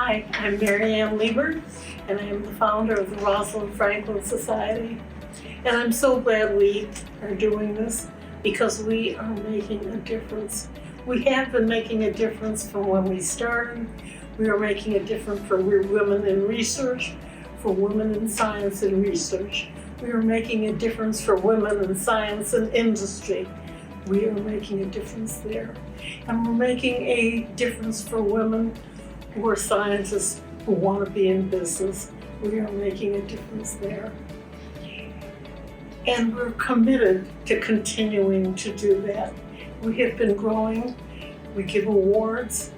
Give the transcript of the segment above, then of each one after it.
Hi, I'm Ann Liebert, and I am the founder of the Rosalind Franklin Society. And I'm so glad we are doing this because we are making a difference. We have been making a difference from when we started. We are making a difference for women in research, for women in science and research. We are making a difference for women in science and industry. We are making a difference there. And we're making a difference for women who are scientists who want to be in business. We are making a difference there. And we're committed to continuing to do that. We have been growing, we give awards,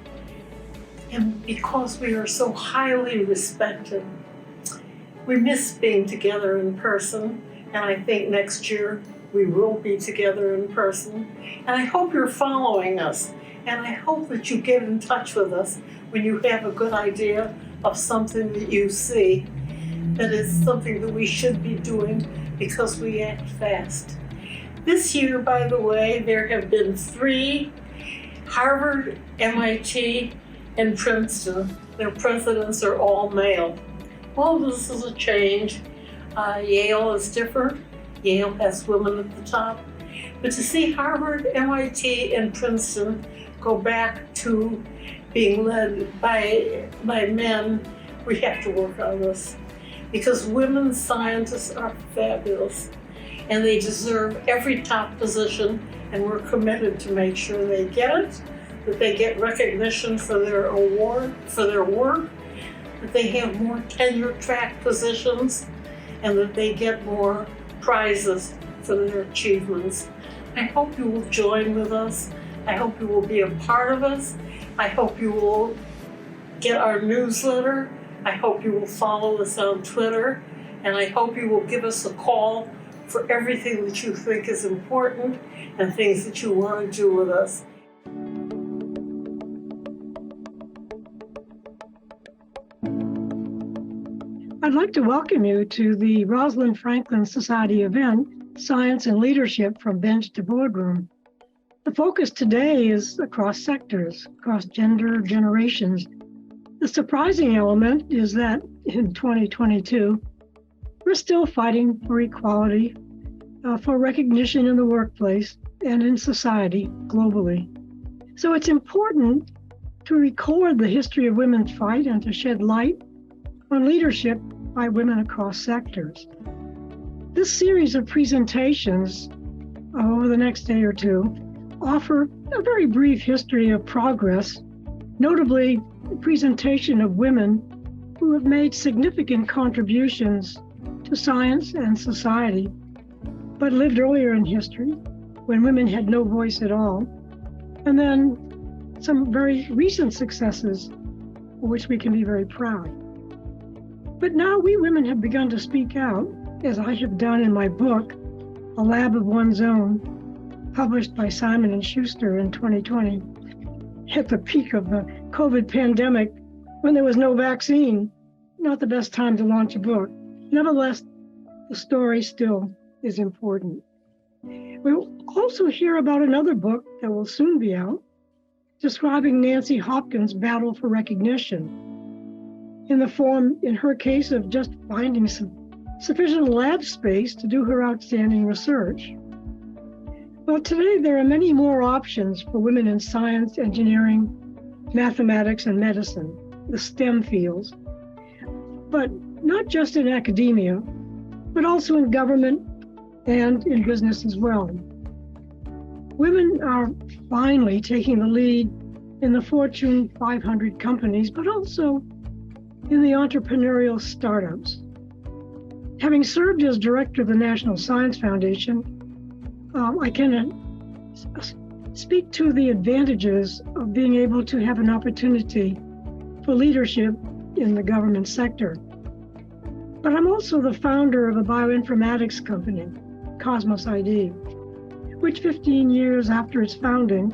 and because we are so highly respected, we miss being together in person, and I think next year we will be together in person. And I hope you're following us, and I hope that you get in touch with us when you have a good idea of something that you see that is something that we should be doing because we act fast. This year, by the way, there have been 3 Harvard, MIT, and Princeton. Their presidents are all male. Well, this is a change. Yale is different. Yale has women at the top. But to see Harvard, MIT, and Princeton go back to being led by men, we have to work on this. Because women scientists are fabulous, and they deserve every top position, and we're committed to make sure they get it, that they get recognition for their award, for their work, that they have more tenure-track positions, and that they get more prizes for their achievements. I hope you will join with us. I hope you will be a part of us. I hope you will get our newsletter. I hope you will follow us on Twitter, and I hope you will give us a call for everything that you think is important and things that you want to do with us. I'd like to welcome you to the Rosalind Franklin Society event, Science and Leadership from Bench to Boardroom. The focus today is across sectors, across gender, generations. The surprising element is that in 2022, we're still fighting for equality, for recognition in the workplace and in society globally. So it's important to record the history of women's fight and to shed light on leadership by women across sectors. This series of presentations over the next day or two offer a very brief history of progress, notably the presentation of women who have made significant contributions to science and society, but lived earlier in history when women had no voice at all, and then some very recent successes for which we can be very proud. But now we women have begun to speak out, as I have done in my book, A Lab of One's Own, published by Simon & Schuster in 2020. At the peak of the COVID pandemic, when there was no vaccine, not the best time to launch a book. Nevertheless, the story still is important. We'll also hear about another book that will soon be out, describing Nancy Hopkins' battle for recognition, in the form, in her case, of just finding sufficient lab space to do her outstanding research. Well, today there are many more options for women in science, engineering, mathematics, and medicine, the STEM fields, but not just in academia, but also in government and in business as well. Women are finally taking the lead in the Fortune 500 companies, but also in the entrepreneurial startups. Having served as director of the National Science Foundation, I can speak to the advantages of being able to have an opportunity for leadership in the government sector. But I'm also the founder of a bioinformatics company, Cosmos ID, which 15 years after its founding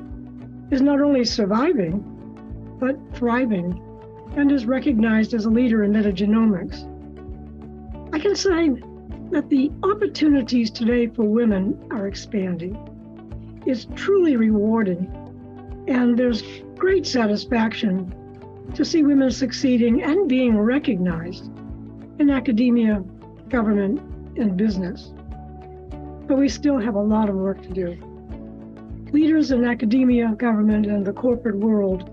is not only surviving, but thriving, and is recognized as a leader in metagenomics. I can say that the opportunities today for women are expanding. It's truly rewarding, and there's great satisfaction to see women succeeding and being recognized in academia, government, and business. But we still have a lot of work to do. Leaders in academia, government, and the corporate world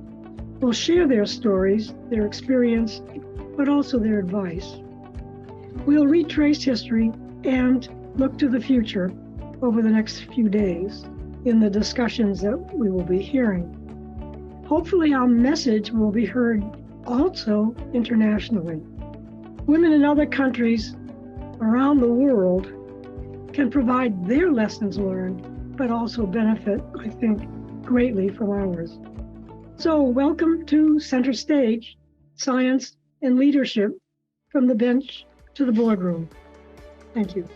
will share their stories, their experience, but also their advice. We'll retrace history and look to the future over the next few days in the discussions that we will be hearing. Hopefully, our message will be heard also internationally. Women in other countries around the world can provide their lessons learned, but also benefit, I think, greatly from ours. So welcome to Center Stage, Science and Leadership, from the bench to the boardroom. Thank you.